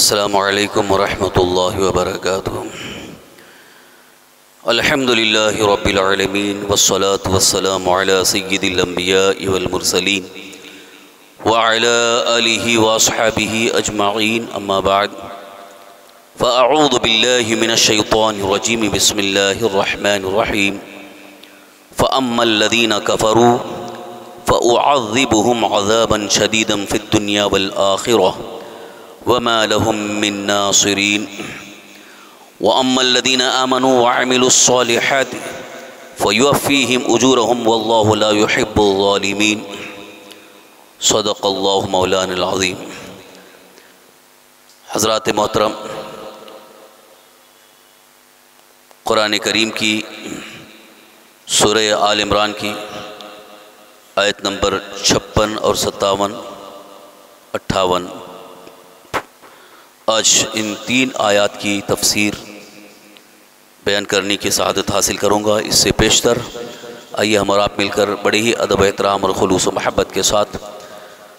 السلام علیکم ورحمۃ اللہ وبرکاتہ۔ الحمد للہ رب العالمین والصلاة والسلام علی سید الانبیاء والمرسلین وعلی آلہ واصحابہ اجمعین، اما بعد فاعوذ باللہ من الشیطان الرجیم، بسم اللہ الرحمن الرحیم۔ فاما الذین کفروا فاعذبهم عذابا شدیدا فی الدنیا والآخرہ وما لهم من ناصرین، واما الذین آمنوا وعملوا الصالحات فیوفیہم اجورہم واللہ لا يحب الظالمین۔ صدق اللہ مولانا العظیم۔ حضرات محترم، قرآن کریم کی سورہ آل عمران کی آیت نمبر 56 اور 57 58، آج ان 3 آیات کی تفسیر بیان کرنے کی سعادت حاصل کروں گا۔ اس سے پیشتر آئیے ہم اور آپ مل کر بڑے ہی ادب احترام اور خلوص و محبت کے ساتھ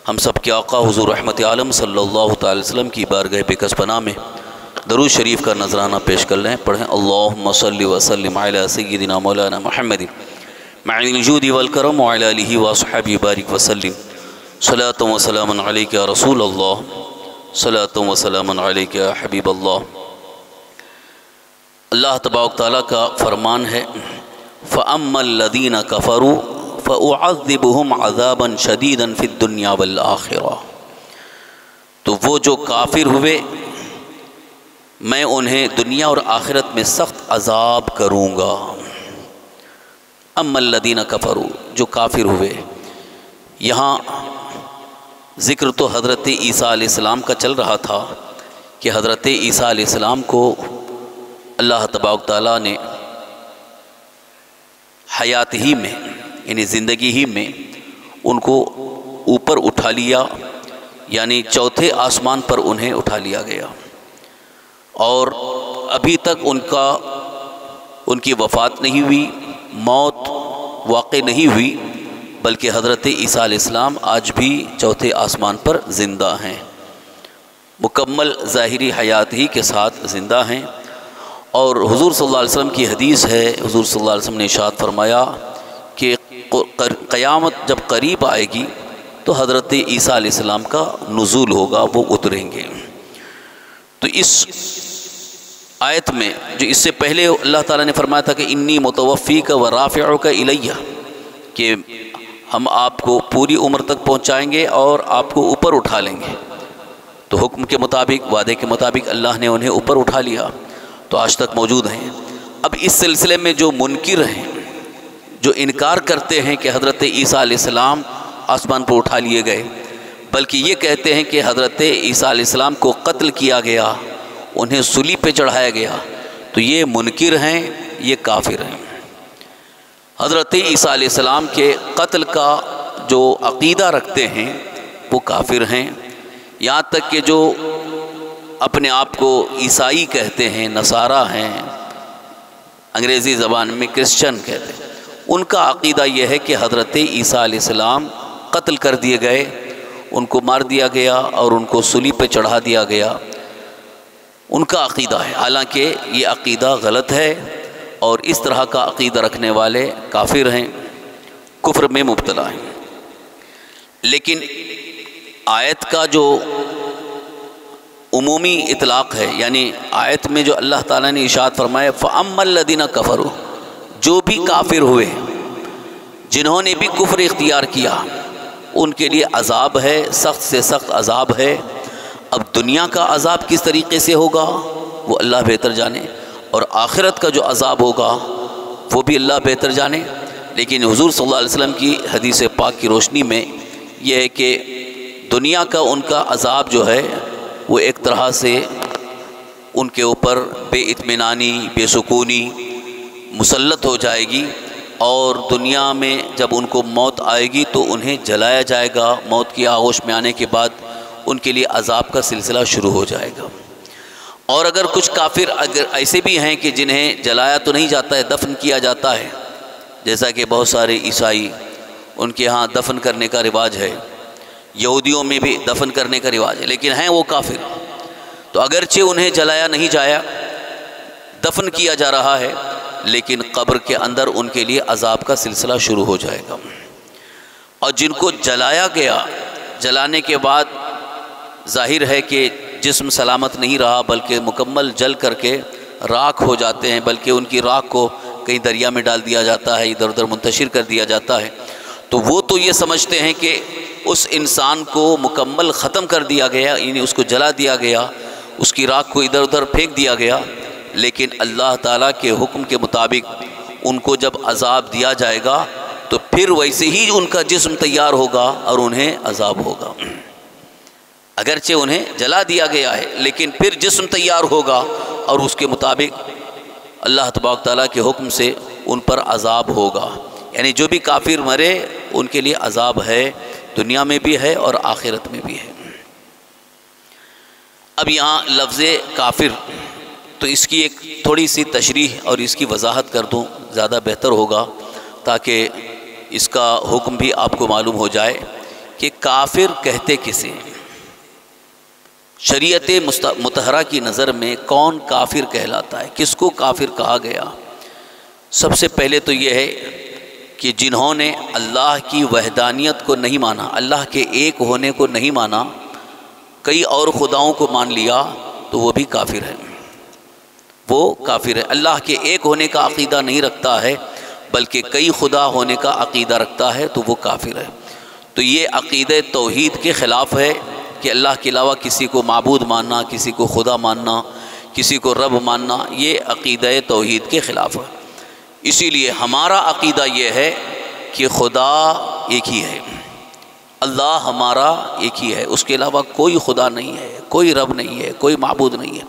ہم سب کے آقا حضور رحمت عالم صلی اللہ تعالی وسلم کی بارگاہ بکس پناہ میں درود شریف کا نذرانہ پیش کر لیں۔ پڑھیں اللہم صلی وسلم علی سیدنا مولانا محمد معین الجود والکرم وعلی آلہ واصحابہ بارک وسلم۔ صلاۃ و سلام علیک یا رسول اللہ، صلاۃ و سلام علیک یا حبیب اللہ۔ اللہ تبارک تعالیٰ کا فرمان ہے فَأَمَّا الَّذِينَ كَفَرُوا فَأُعَذِّبُهُمْ عَذَابًا شَدِيدًا فِي الدُّنْيَا وَالْآخِرَةِ، تو وہ جو کافر ہوئے میں انہیں دنیا اور آخرت میں سخت عذاب کروں گا۔ اما الذین کفروا، جو کافر ہوئے، یہاں ذکر تو حضرت عیسیٰ علیہ السلام کا چل رہا تھا کہ حضرت عیسیٰ علیہ السلام کو اللہ تبارک تعالیٰ نے حیات ہی میں، یعنی زندگی ہی میں ان کو اوپر اٹھا لیا، یعنی چوتھے آسمان پر انہیں اٹھا لیا گیا، اور ابھی تک ان کی وفات نہیں ہوئی، موت واقع نہیں ہوئی، بلکہ حضرت عیسیٰ علیہ السلام آج بھی چوتھے آسمان پر زندہ ہیں، مکمل ظاہری حیات ہی کے ساتھ زندہ ہیں۔ اور حضور صلی اللہ علیہ وسلم کی حدیث ہے، حضور صلی اللہ علیہ وسلم نے ارشاد فرمایا کہ قیامت جب قریب آئے گی تو حضرت عیسیٰ علیہ السلام کا نزول ہوگا، وہ اتریں گے۔ تو اس آیت میں جو اس سے پہلے اللہ تعالیٰ نے فرمایا تھا کہ انی متوفیک و رافعک الیہ، کہ ہم آپ کو پوری عمر تک پہنچائیں گے اور آپ کو اوپر اٹھا لیں گے، تو حکم کے مطابق، وعدے کے مطابق اللہ نے انہیں اوپر اٹھا لیا، تو آج تک موجود ہیں۔ اب اس سلسلے میں جو منکر ہیں، جو انکار کرتے ہیں کہ حضرت عیسیٰ علیہ السلام آسمان پر اٹھا لیے گئے، بلکہ یہ کہتے ہیں کہ حضرت عیسیٰ علیہ السلام کو قتل کیا گیا، انہیں صلیب پہ چڑھایا گیا، تو یہ منکر ہیں، یہ کافر ہیں۔ حضرت عیسیٰ علیہ السلام کے قتل کا جو عقیدہ رکھتے ہیں وہ کافر ہیں، یہاں تک کہ جو اپنے آپ کو عیسائی کہتے ہیں، نصارہ ہیں، انگریزی زبان میں کرسچن کہتے ہیں، ان کا عقیدہ یہ ہے کہ حضرت عیسیٰ علیہ السلام قتل کر دیے گئے، ان کو مار دیا گیا اور ان کو صلیب پہ چڑھا دیا گیا، ان کا عقیدہ ہے۔ حالانکہ یہ عقیدہ غلط ہے، اور اس طرح کا عقیدہ رکھنے والے کافر ہیں، کفر میں مبتلا ہیں۔ لیکن آیت کا جو عمومی اطلاق ہے، یعنی آیت میں جو اللہ تعالیٰ نے ارشاد فرمایا فَأَمَّا الَّذِينَ كَفَرُوا، جو بھی کافر ہوئے، جنہوں نے بھی کفر اختیار کیا، ان کے لیے عذاب ہے، سخت سے سخت عذاب ہے۔ اب دنیا کا عذاب کس طریقے سے ہوگا وہ اللہ بہتر جانے، اور آخرت کا جو عذاب ہوگا وہ بھی اللہ بہتر جانے، لیکن حضور صلی اللہ علیہ وسلم کی حدیث پاک کی روشنی میں یہ ہے کہ دنیا کا ان کا عذاب جو ہے وہ ایک طرح سے ان کے اوپر بے اطمینانی، بے سکونی مسلط ہو جائے گی، اور دنیا میں جب ان کو موت آئے گی تو انہیں جلایا جائے گا، موت کی آغوش میں آنے کے بعد ان کے لیے عذاب کا سلسلہ شروع ہو جائے گا۔ اور اگر کچھ کافر اگر ایسے بھی ہیں کہ جنہیں جلایا تو نہیں جاتا ہے، دفن کیا جاتا ہے، جیسا کہ بہت سارے عیسائی ان کے ہاں دفن کرنے کا رواج ہے، یہودیوں میں بھی دفن کرنے کا رواج ہے، لیکن ہیں وہ کافر۔ تو اگرچہ انہیں جلایا نہیں جایا، دفن کیا جا رہا ہے، لیکن قبر کے اندر ان کے لیے عذاب کا سلسلہ شروع ہو جائے گا۔ اور جن کو جلایا گیا، جلانے کے بعد ظاہر ہے کہ جسم سلامت نہیں رہا، بلکہ مکمل جل کر کے راکھ ہو جاتے ہیں، بلکہ ان کی راکھ کو کہیں دریا میں ڈال دیا جاتا ہے، ادھر ادھر منتشر کر دیا جاتا ہے۔ تو وہ تو یہ سمجھتے ہیں کہ اس انسان کو مکمل ختم کر دیا گیا، یعنی اس کو جلا دیا گیا، اس کی راکھ کو ادھر ادھر پھینک دیا گیا، لیکن اللہ تعالیٰ کے حکم کے مطابق ان کو جب عذاب دیا جائے گا تو پھر ویسے ہی ان کا جسم تیار ہوگا اور انہیں عذاب ہوگا۔ اگرچہ انہیں جلا دیا گیا ہے، لیکن پھر جسم تیار ہوگا اور اس کے مطابق اللہ تبارک تعالیٰ کے حکم سے ان پر عذاب ہوگا۔ یعنی جو بھی کافر مرے ان کے لیے عذاب ہے، دنیا میں بھی ہے اور آخرت میں بھی ہے۔ اب یہاں لفظ کافر، تو اس کی ایک تھوڑی سی تشریح اور اس کی وضاحت کر دوں، زیادہ بہتر ہوگا، تاکہ اس کا حکم بھی آپ کو معلوم ہو جائے کہ کافر کہتے کسے ہیں۔ شریعت مطہرہ کی نظر میں کون کافر کہلاتا ہے، کس کو کافر کہا گیا؟ سب سے پہلے تو یہ ہے کہ جنہوں نے اللہ کی وحدانیت کو نہیں مانا، اللہ کے ایک ہونے کو نہیں مانا، کئی اور خداؤں کو مان لیا، تو وہ بھی کافر ہے۔ وہ کافر ہے، اللہ کے ایک ہونے کا عقیدہ نہیں رکھتا ہے بلکہ کئی خدا ہونے کا عقیدہ رکھتا ہے، تو وہ کافر ہے۔ تو یہ عقیدہ توحید کے خلاف ہے کہ اللہ کے علاوہ کسی کو معبود ماننا، کسی کو خدا ماننا، کسی کو رب ماننا، یہ عقیدہ توحید کے خلاف ہے۔ اسی لیے ہمارا عقیدہ یہ ہے کہ خدا ایک ہی ہے، اللہ ہمارا ایک ہی ہے، اس کے علاوہ کوئی خدا نہیں ہے، کوئی رب نہیں ہے، کوئی معبود نہیں ہے۔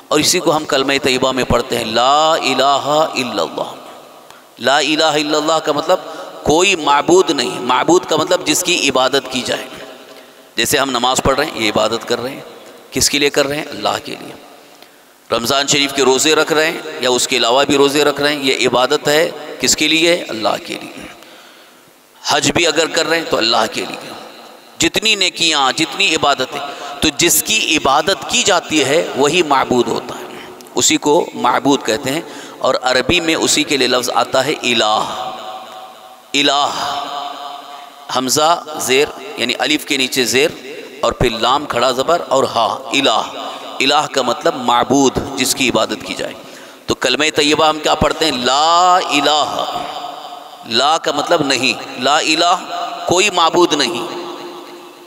اور اسی کو ہم کلمہ طیبہ میں پڑھتے ہیں، لا الہ الا اللہ۔ لا الہ الا اللہ کا مطلب کوئی معبود نہیں، معبود کا مطلب جس کی عبادت کی جائے۔ جیسے ہم نماز پڑھ رہے ہیں، یہ عبادت کر رہے ہیں، کس کے لیے کر رہے ہیں؟ اللہ کے لیے۔ رمضان شریف کے روزے رکھ رہے ہیں یا اس کے علاوہ بھی روزے رکھ رہے ہیں، یہ عبادت ہے کس کے لیے؟ اللہ کے لیے۔ حج بھی اگر کر رہے ہیں تو اللہ کے لیے۔ جتنی نیکیاں، جتنی عبادتیں، تو جس کی عبادت کی جاتی ہے وہی معبود ہوتا ہے، اسی کو معبود کہتے ہیں۔ اور عربی میں اسی کے لیے لفظ آتا ہے الہ۔ الہ، حمزہ زیر، یعنی الف کے نیچے زیر اور پھر لام کھڑا زبر اور ہا، الہ۔ الہ کا مطلب معبود، جس کی عبادت کی جائے۔ تو کلمہ طیبہ ہم کیا پڑھتے ہیں؟ لا الہ۔ لا کا مطلب نہیں، لا الہ کوئی معبود نہیں،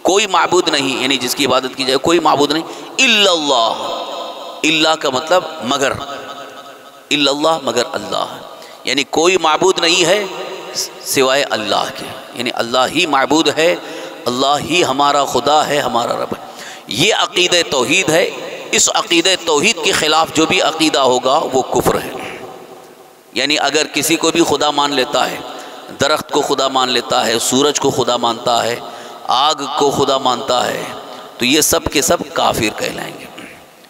کوئی معبود نہیں، یعنی جس کی عبادت کی جائے کوئی معبود نہیں، الا اللہ۔ الا کا مطلب مگر، الا اللہ مگر اللہ، یعنی کوئی معبود نہیں ہے سوائے اللہ کے، یعنی اللہ ہی معبود ہے، اللہ ہی ہمارا خدا ہے، ہمارا رب ہے۔ یہ عقیدہ توحید ہے۔ اس عقیدہ توحید کے خلاف جو بھی عقیدہ ہوگا وہ کفر ہے۔ یعنی اگر کسی کو بھی خدا مان لیتا ہے، درخت کو خدا مان لیتا ہے، سورج کو خدا مانتا ہے، آگ کو خدا مانتا ہے، تو یہ سب کے سب کافر کہلائیں گے۔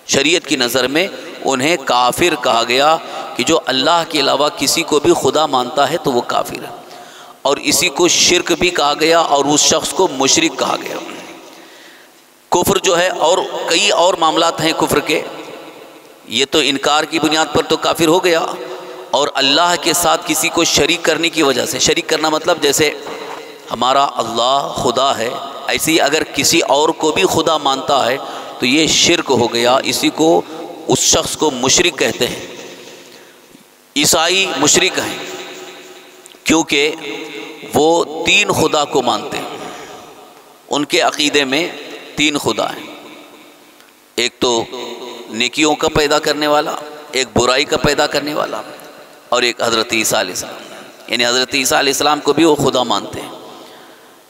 شریعت کی نظر میں انہیں کافر کہا گیا کہ جو اللہ کے علاوہ کسی کو بھی خدا مانتا ہے تو وہ کافر ہے۔ اور اسی کو شرک بھی کہا گیا اور اس شخص کو مشرک کہا گیا۔ کفر جو ہے، اور کئی اور معاملات ہیں کفر کے، یہ تو انکار کی بنیاد پر تو کافر ہو گیا، اور اللہ کے ساتھ کسی کو شریک کرنے کی وجہ سے، شریک کرنا مطلب جیسے ہمارا اللہ خدا ہے، ایسے ہی اگر کسی اور کو بھی خدا مانتا ہے تو یہ شرک ہو گیا، اسی کو اس شخص کو مشرک کہتے ہیں۔ عیسائی مشرک ہیں کیونکہ وہ تین خدا کو مانتے ہیں، ان کے عقیدے میں تین خدا ہیں، ایک تو نیکیوں کا پیدا کرنے والا، ایک برائی کا پیدا کرنے والا، اور ایک حضرت عیسیٰ علیہ السلام، یعنی حضرت عیسیٰ علیہ السلام کو بھی وہ خدا مانتے ہیں،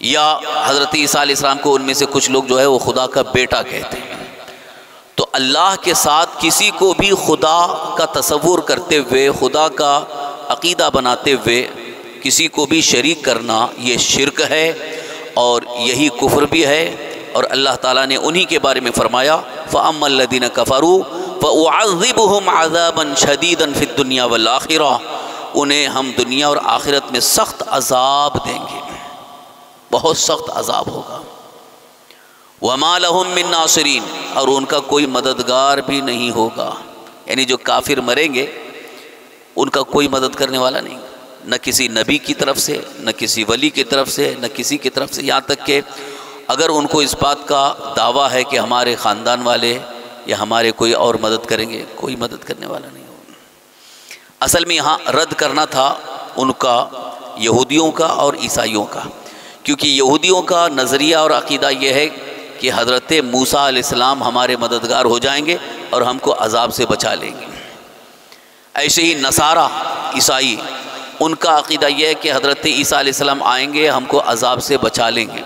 یا حضرت عیسیٰ علیہ السلام کو ان میں سے کچھ لوگ جو ہے وہ خدا کا بیٹا کہتے ہیں۔ تو اللہ کے ساتھ کسی کو بھی خدا کا تصور کرتے ہوئے، خدا کا عقیدہ بناتے ہوئے کسی کو بھی شریک کرنا، یہ شرک ہے اور یہی کفر بھی ہے۔ اور اللہ تعالیٰ نے انہی کے بارے میں فرمایا فَأَمَّا الَّذِينَ كَفَرُوا فَأُعَذِّبُهُمْ عَذَابًا شَدِيدًا فِي الدُّنْيَا وَالْآخِرَةِ، انہیں ہم دنیا اور آخرت میں سخت عذاب دیں گے، بہت سخت عذاب ہوگا۔ وما لهم من ناصرین، اور ان کا کوئی مددگار بھی نہیں ہوگا۔ یعنی جو کافر مریں گے ان کا کوئی مدد کرنے والا نہیں، نہ کسی نبی کی طرف سے، نہ کسی ولی کی طرف سے، نہ کسی کی طرف سے، یہاں تک کہ اگر ان کو اس بات کا دعویٰ ہے کہ ہمارے خاندان والے یا ہمارے کوئی اور مدد کریں گے، کوئی مدد کرنے والا نہیں ہوگا۔ اصل میں یہاں رد کرنا تھا ان کا، یہودیوں کا اور عیسائیوں کا، کیونکہ یہودیوں کا نظریہ اور عقیدہ یہ ہے کہ حضرت موسیٰ علیہ السلام ہمارے مددگار ہو جائیں گے اور ہم کو عذاب سے بچا لیں گے۔ ایسے ہی نصارہ عیسائی، ان کا عقیدہ یہ ہے کہ حضرت عیسیٰ علیہ السلام آئیں گے، ہم کو عذاب سے بچا لیں گے،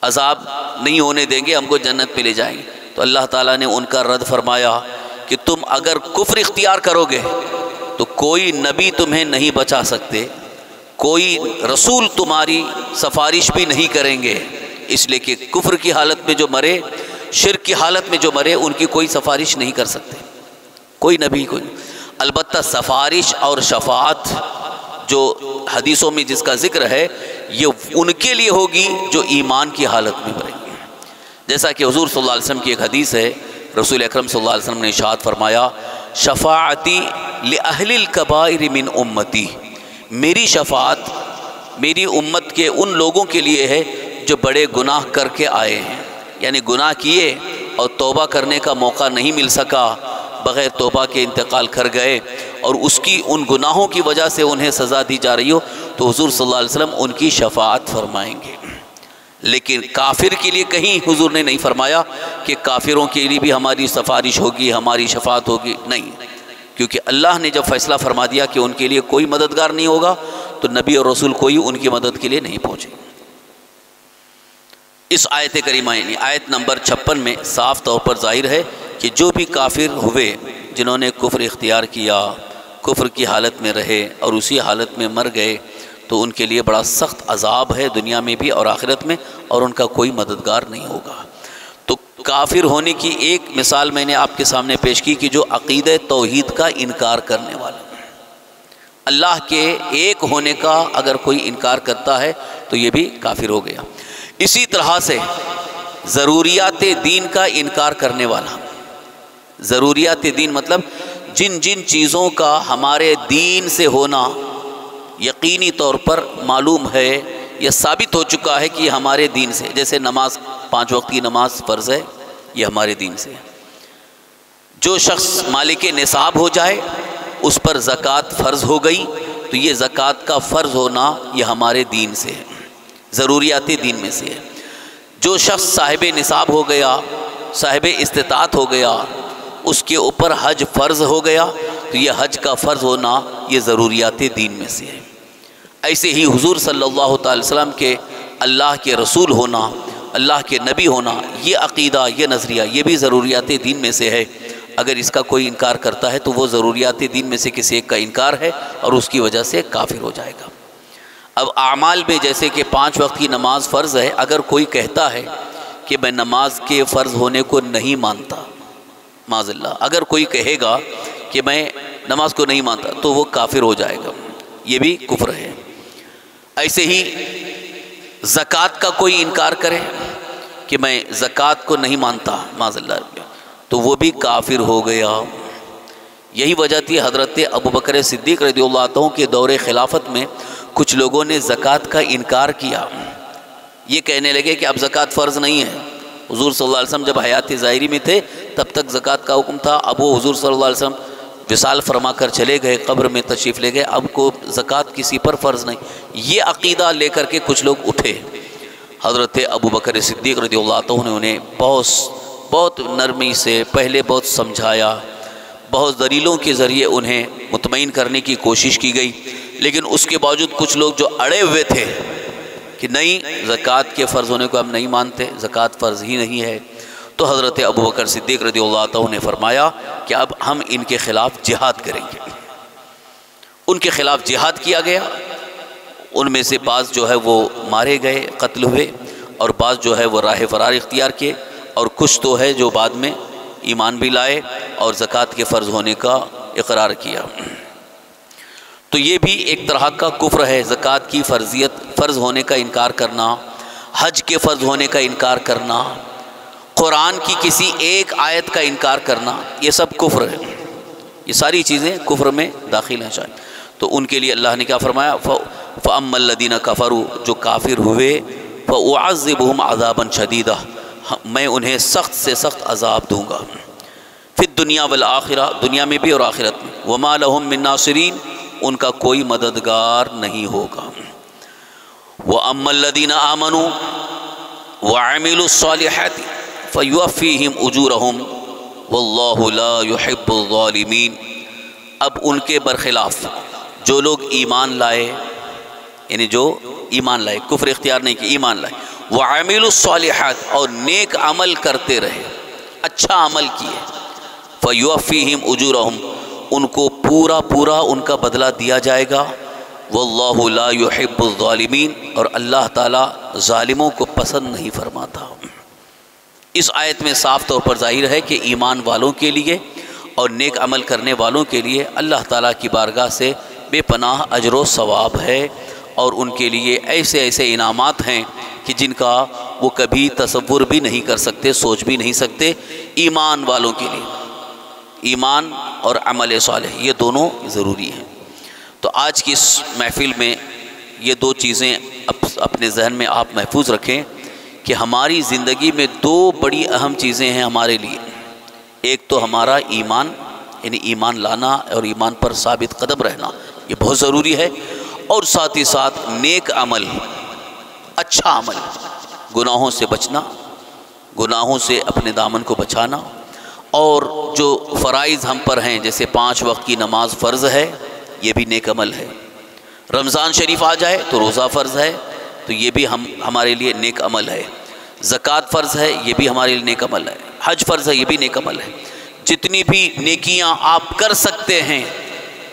عذاب نہیں ہونے دیں گے، ہم کو جنت پہ لے جائیں گے۔ تو اللہ تعالیٰ نے ان کا رد فرمایا کہ تم اگر کفر اختیار کرو گے تو کوئی نبی تمہیں نہیں بچا سکتے، کوئی رسول تمہاری سفارش بھی نہیں کریں گے، اس لیے کہ کفر کی حالت میں جو مرے، شرک کی حالت میں جو مرے، ان کی کوئی سفارش نہیں کر سکتے، کوئی نبی کوئی۔ البتہ سفارش اور شفاعت جو حدیثوں میں جس کا ذکر ہے، یہ ان کے لیے ہوگی جو ایمان کی حالت میں مریں گے۔ جیسا کہ حضور صلی اللہ علیہ وسلم کی ایک حدیث ہے، رسول اکرم صلی اللہ علیہ وسلم نے ارشاد فرمایا، شفاعتی لأہل الکبائر من امتی، میری شفاعت میری امت کے ان لوگوں کے لیے ہے جو بڑے گناہ کر کے آئے ہیں، یعنی گناہ کیے اور توبہ کرنے کا موقع نہیں مل سکا، بغیر توبہ کے انتقال کر گئے اور اس کی ان گناہوں کی وجہ سے انہیں سزا دی جا رہی ہو، تو حضور صلی اللہ علیہ وسلم ان کی شفاعت فرمائیں گے۔ لیکن کافر کے لیے کہیں حضور نے نہیں فرمایا کہ کافروں کے لیے بھی ہماری سفارش ہوگی، ہماری شفاعت ہوگی، نہیں، کیونکہ اللہ نے جب فیصلہ فرما دیا کہ ان کے لیے کوئی مددگار نہیں ہوگا تو نبی اور رسول کوئی ان کی مدد کے لیے نہیں پہنچے۔ اس آیت کریمہ یعنی آیت نمبر 56 میں صاف طور پر ظاہر ہے کہ جو بھی کافر ہوئے، جنہوں نے کفر اختیار کیا، کفر کی حالت میں رہے اور اسی حالت میں مر گئے، تو ان کے لیے بڑا سخت عذاب ہے دنیا میں بھی اور آخرت میں، اور ان کا کوئی مددگار نہیں ہوگا۔ تو کافر ہونے کی ایک مثال میں نے آپ کے سامنے پیش کی کہ جو عقیدہ توحید کا انکار کرنے والا، اللہ کے ایک ہونے کا اگر کوئی انکار کرتا ہے تو یہ بھی کافر ہو گیا۔ اسی طرح سے ضروریات دین کا انکار کرنے والا، ضروریات دین مطلب جن جن چیزوں کا ہمارے دین سے ہونا یقینی طور پر معلوم ہے یا ثابت ہو چکا ہے کہ یہ ہمارے دین سے، جیسے نماز، 5 وقت کی نماز فرض ہے، یہ ہمارے دین سے ہے۔ جو شخص مالک نصاب ہو جائے، اس پر زکوٰۃ فرض ہو گئی، تو یہ زکوٰۃ کا فرض ہونا یہ ہمارے دین سے ہے، ضروریات دین میں سے ہے۔ جو شخص صاحب نصاب ہو گیا، صاحب استطاعت ہو گیا، اس کے اوپر حج فرض ہو گیا، تو یہ حج کا فرض ہونا یہ ضروریات دین میں سے ہے۔ ایسے ہی حضور صلی اللہ تعالی وسلم کے اللہ کے رسول ہونا، اللہ کے نبی ہونا، یہ عقیدہ، یہ نظریہ، یہ بھی ضروریات دین میں سے ہے۔ اگر اس کا کوئی انکار کرتا ہے تو وہ ضروریات دین میں سے کسی ایک کا انکار ہے اور اس کی وجہ سے کافر ہو جائے گا۔ اب اعمال میں جیسے کہ 5 وقت کی نماز فرض ہے، اگر کوئی کہتا ہے کہ میں نماز کے فرض ہونے کو نہیں مانتا، معاذ اللہ، اگر کوئی کہے گا کہ میں نماز کو نہیں مانتا تو وہ کافر ہو جائے گا، یہ بھی کفر ہے۔ ایسے ہی زکوٰۃ کا کوئی انکار کرے کہ میں زکوٰۃ کو نہیں مانتا، معاذ اللہ، تو وہ بھی کافر ہو گیا۔ یہی وجہ تھی حضرت ابوبکر صدیق رضی اللہ عنہ کے دور خلافت میں کچھ لوگوں نے زکوٰۃ کا انکار کیا، یہ کہنے لگے کہ اب زکوٰۃ فرض نہیں ہے۔ حضور صلی اللہ علیہ وسلم جب حیات ظاہری میں تھے تب تک زکوٰۃ کا حکم تھا، اب وہ حضور صلی اللہ علیہ وسلم وصال فرما کر چلے گئے، قبر میں تشریف لے گئے، اب کو زکوٰۃ کسی پر فرض نہیں۔ یہ عقیدہ لے کر کے کچھ لوگ اٹھے، حضرت ابوبکر صدیق رضی اللہ عنہ نے انہیں بہت نرمی سے پہلے بہت سمجھایا، بہت دلیلوں کے ذریعے انہیں مطمئن کرنے کی کوشش کی گئی، لیکن اس کے باوجود کچھ لوگ جو اڑے ہوئے تھے کہ نہیں، زکوٰۃ کے فرض ہونے کو ہم نہیں مانتے، زکوٰۃ فرض ہی نہیں ہے، تو حضرت ابوبکر صدیق رضی اللہ عنہ نے فرمایا کہ اب ہم ان کے خلاف جہاد کریں گے۔ ان کے خلاف جہاد کیا گیا، ان میں سے بعض جو ہے وہ مارے گئے، قتل ہوئے، اور بعض جو ہے وہ راہ فرار اختیار کیے، اور کچھ تو ہے جو بعد میں ایمان بھی لائے اور زکوٰۃ کے فرض ہونے کا اقرار کیا۔ تو یہ بھی ایک طرح کا کفر ہے، زکوٰۃ کی فرض ہونے کا انکار کرنا، حج کے فرض ہونے کا انکار کرنا، قرآن کی کسی ایک آیت کا انکار کرنا، یہ سب کفر ہے، یہ ساری چیزیں کفر میں داخل ہیں شاید۔ تو ان کے لیے اللہ نے کیا فرمایا؟ فَأَمَّا الَّذِينَ كَفَرُوا، جو کافر ہوئے، فَأُعَذِّبُهُمْ عَذَابًا شَدِيدًا، میں انہیں سخت سے سخت عذاب دوں گا، فی الدنیا والآخرہ، دنیا میں بھی اور آخرت میں، وَمَا لَهُم مِّن نَاصِرِينَ، ان کا کوئی مددگار نہیں ہوگا۔ وَأَمَّا الَّذِينَ آمَنُوا وَعَمِلُوا الصَّالِحَاتِ فَيُوَفِّيهِمْ أُجُورَهُمْ وَاللَّهُ لَا يُحِبُّ الظَّالِمِينَ۔ اب ان کے برخلاف جو لوگ ایمان لائے، یعنی جو ایمان لائے، کفر اختیار نہیں کہ ایمان لائے، وَعَمِلُوا الصَّالِحَاتِ، اور نیک عمل کرتے رہے، اچھا عمل کیے، فَيُوَفِّيهِمْ أُجُورَهُمْ، ان کو پورا ان کا بدلہ دیا جائے گا، وَاللَّهُ لَا يُحِبُّ الظَّالِمِينَ، اور اللہ تعالیٰ ظالموں کو پسند نہیں فرماتا۔ اس آیت میں صاف طور پر ظاہر ہے کہ ایمان والوں کے لیے اور نیک عمل کرنے والوں کے لیے اللہ تعالیٰ کی بارگاہ سے بے پناہ اجر و ثواب ہے، اور ان کے لیے ایسے انعامات ہیں کہ جن کا وہ کبھی تصور بھی نہیں کر سکتے، سوچ بھی نہیں سکتے۔ ایمان والوں کے لیے ایمان اور عمل صالح یہ دونوں ضروری ہیں۔ تو آج کی اس محفل میں یہ دو چیزیں اپنے ذہن میں آپ محفوظ رکھیں کہ ہماری زندگی میں دو بڑی اہم چیزیں ہیں ہمارے لیے۔ ایک تو ہمارا ایمان، یعنی ایمان لانا اور ایمان پر ثابت قدم رہنا، یہ بہت ضروری ہے، اور ساتھ ہی ساتھ نیک عمل، اچھا عمل، گناہوں سے بچنا، گناہوں سے اپنے دامن کو بچانا، اور جو فرائض ہم پر ہیں جیسے 5 وقت کی نماز فرض ہے، یہ بھی نیک عمل ہے۔ رمضان شریف آ جائے تو روزہ فرض ہے، تو یہ بھی ہمارے لیے نیک عمل ہے۔ زکوٰۃ فرض ہے، یہ بھی ہمارے لیے نیک عمل ہے۔ حج فرض ہے، یہ بھی نیک عمل ہے۔ جتنی بھی نیکیاں آپ کر سکتے ہیں،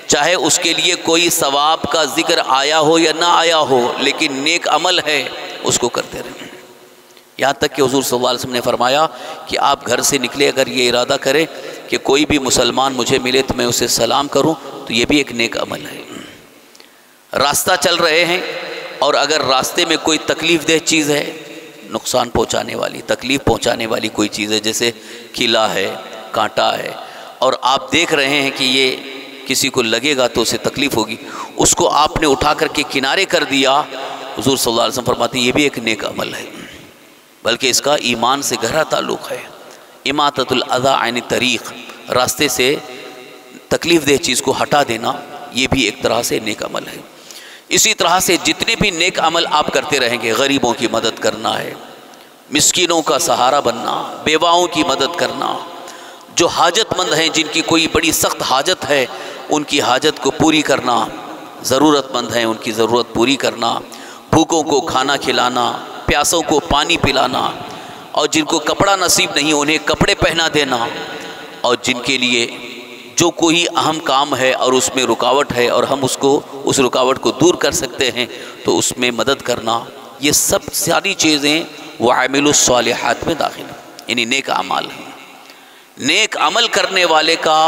چاہے اس کے لیے کوئی ثواب کا ذکر آیا ہو یا نہ آیا ہو، لیکن نیک عمل ہے، اس کو کرتے رہیں۔ یہاں تک کہ حضور صلی اللہ علیہ وسلم نے فرمایا کہ آپ گھر سے نکلے اگر یہ ارادہ کریں کہ کوئی بھی مسلمان مجھے ملے تو میں اسے سلام کروں، تو یہ بھی ایک نیک عمل ہے۔ راستہ چل رہے ہیں اور اگر راستے میں کوئی تکلیف دہ چیز ہے، نقصان پہنچانے والی، تکلیف پہنچانے والی کوئی چیز ہے، جیسے کیلا ہے، کانٹا ہے، اور آپ دیکھ رہے ہیں کہ یہ کسی کو لگے گا تو اسے تکلیف ہوگی، اس کو آپ نے اٹھا کر کے کنارے کر دیا، حضور صلی اللہ علیہ وسلم فرماتے ہیں یہ بھی ایک نیک عمل ہے، بلکہ اس کا ایمان سے گہرا تعلق ہے۔ اماطۃ الاذی عن الطریق، راستے سے تکلیف دہ چیز کو ہٹا دینا، یہ بھی ایک طرح سے نیک عمل ہے۔ اسی طرح سے جتنے بھی نیک عمل آپ کرتے رہیں گے، غریبوں کی مدد کرنا ہے، مسکینوں کا سہارا بننا، بیواؤں کی مدد کرنا، جو حاجت مند ہیں جن کی کوئی بڑی سخت حاجت ہے ان کی حاجت کو پوری کرنا، ضرورت مند ہیں ان کی ضرورت پوری کرنا، بھوکوں کو کھانا کھلانا، پیاسوں کو پانی پلانا، اور جن کو کپڑا نصیب نہیں انہیں کپڑے پہنا دینا، اور جن کے لیے جو کوئی اہم کام ہے اور اس میں رکاوٹ ہے اور ہم اس رکاوٹ کو دور کر سکتے ہیں تو اس میں مدد کرنا، یہ سب ساری چیزیں وَعَمِلُوا الصَّالِحَاتِ میں داخل ہیں، یعنی نیک اعمال ہیں۔ نیک عمل کرنے والے کا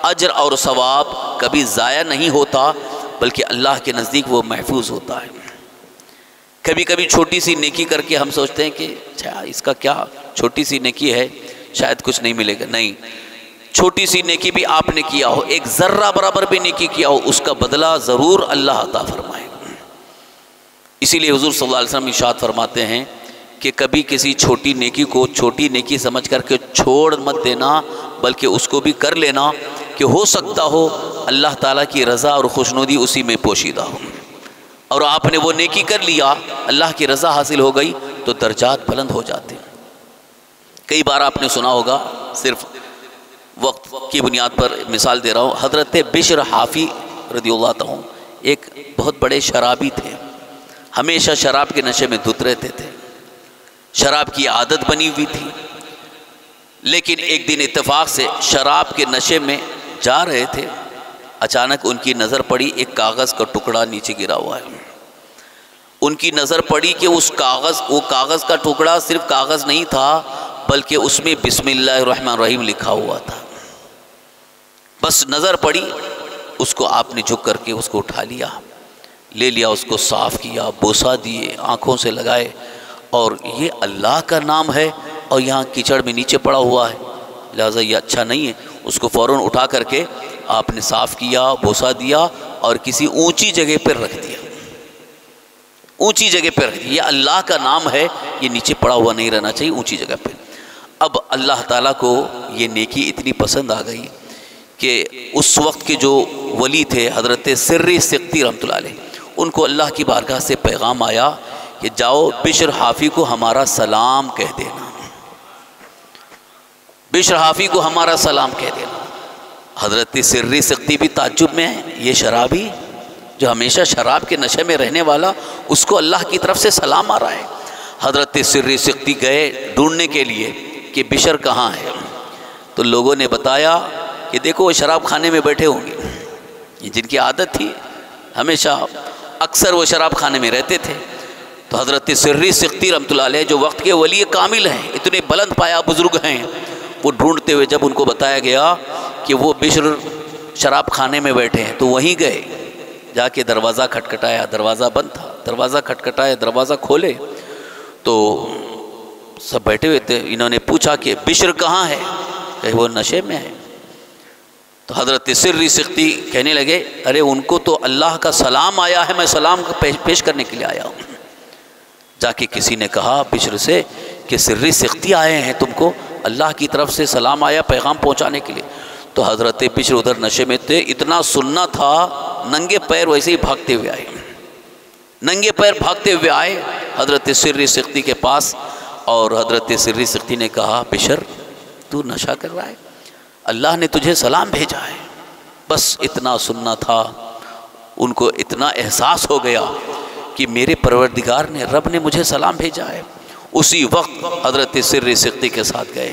اجر اور ثواب کبھی ضائع نہیں ہوتا، بلکہ اللہ کے نزدیک وہ محفوظ ہوتا ہے۔ کبھی کبھی چھوٹی سی نیکی کر کے ہم سوچتے ہیں کہ اس کا کیا، چھوٹی سی نیکی ہے شاید کچھ نہیں ملے گا، نہیں، چھوٹی سی نیکی بھی آپ نے کیا ہو، ایک ذرہ برابر بھی نیکی کیا ہو، اس کا بدلہ ضرور اللہ عطا فرمائے گا۔ اسی لیے حضور صلی اللہ علیہ وسلم ارشاد فرماتے ہیں کہ کبھی کسی چھوٹی نیکی کو چھوٹی نیکی سمجھ کر کے چھوڑ مت دینا، بلکہ اس کو بھی کر لینا کہ ہو سکتا ہو اللہ تعالیٰ کی رضا اور خوشنودی اسی میں پوشیدہ ہو، اور آپ نے وہ نیکی کر لیا، اللہ کی رضا حاصل ہو گئی تو درجات بلند ہو جاتے ہیں۔ کئی بار آپ نے سنا ہوگا، صرف وقت کی بنیاد پر مثال دے رہا ہوں، حضرت بشر حافی رضی اللہ عنہ ایک بہت بڑے شرابی تھے، ہمیشہ شراب کے نشے میں دھت رہتے تھے، شراب کی عادت بنی ہوئی تھی، لیکن ایک دن اتفاق سے شراب کے نشے میں جا رہے تھے، اچانک ان کی نظر پڑی ایک کاغذ کا ٹکڑا نیچے گرا ہوا ہے۔ ان کی نظر پڑی کہ وہ کاغذ کا ٹکڑا صرف کاغذ نہیں تھا، بلکہ اس میں بسم اللہ الرحمن الرحیم لکھا ہوا تھا۔ بس نظر پڑی، اس کو آپ نے جھک کر کے اس کو اٹھا لیا، لے لیا، اس کو صاف کیا، بوسہ دیے، آنکھوں سے لگائے، اور یہ اللہ کا نام ہے اور یہاں کیچڑ میں نیچے پڑا ہوا ہے، لہٰذا یہ اچھا نہیں ہے۔ اس کو فوراً اٹھا کر کے آپ نے صاف کیا، بوسہ دیا اور کسی اونچی جگہ پر رکھ دیا، اونچی جگہ پہ رکھ دیا۔ یہ اللہ کا نام ہے، یہ نیچے پڑا ہوا نہیں رہنا چاہیے، اونچی جگہ پہ۔ اب اللہ تعالیٰ کو یہ نیکی اتنی پسند آ گئی کہ اس وقت کے جو ولی تھے حضرت سری سقطی رحمۃ اللہ علیہ، ان کو اللہ کی بارگاہ سے پیغام آیا کہ جاؤ بشر حافی کو ہمارا سلام کہہ دینا، بشر حافی کو ہمارا سلام کہہ دینا۔ حضرت سری سقطی بھی تعجب میں ہے، یہ شرابی جو ہمیشہ شراب کے نشے میں رہنے والا، اس کو اللہ کی طرف سے سلام آ رہا ہے۔ حضرت سری سقطی گئے ڈھونڈنے کے لیے کہ بشر کہاں ہے، تو لوگوں نے بتایا کہ دیکھو وہ شراب خانے میں بیٹھے ہوں گے، جن کی عادت تھی ہمیشہ اکثر وہ شراب خانے میں رہتے تھے۔ تو حضرت سری سقطی رحمۃ اللہ علیہ جو وقت کے ولی کامل ہیں، اتنے بلند پایا بزرگ ہیں، وہ ڈھونڈتے ہوئے جب ان کو بتایا گیا کہ وہ بشر شراب خانے میں بیٹھے ہیں، تو وہیں گئے، جا کے دروازہ کھٹکھٹایا، دروازہ بند تھا، دروازہ کھٹکھٹایا، دروازہ کھولے تو سب بیٹھے ہوئے تھے۔ انہوں نے پوچھا کہ بشر کہاں ہے، کہ وہ نشے میں ہے۔ تو حضرت سری سقطی کہنے لگے ارے ان کو تو اللہ کا سلام آیا ہے، میں سلام پیش کرنے کے لیے آیا ہوں۔ جا کے کسی نے کہا بشر سے کہ سری سقطی آئے ہیں، تم کو اللہ کی طرف سے سلام آیا پیغام پہنچانے کے لیے۔ تو حضرت بشر ادھر نشے میں تھے، اتنا سننا تھا، ننگے پیر ویسے ہی بھاگتے ہوئے آئے، ننگے پیر بھاگتے ہوئے آئے حضرت سری سقطی کے پاس، اور حضرت سری سقطی نے کہا بشر تو نشہ کر رہا ہے، اللہ نے تجھے سلام بھیجا ہے۔ بس اتنا سننا تھا، ان کو اتنا احساس ہو گیا کہ میرے پروردگار نے، رب نے مجھے سلام بھیجا ہے۔ اسی وقت حضرت سری سقطی کے ساتھ گئے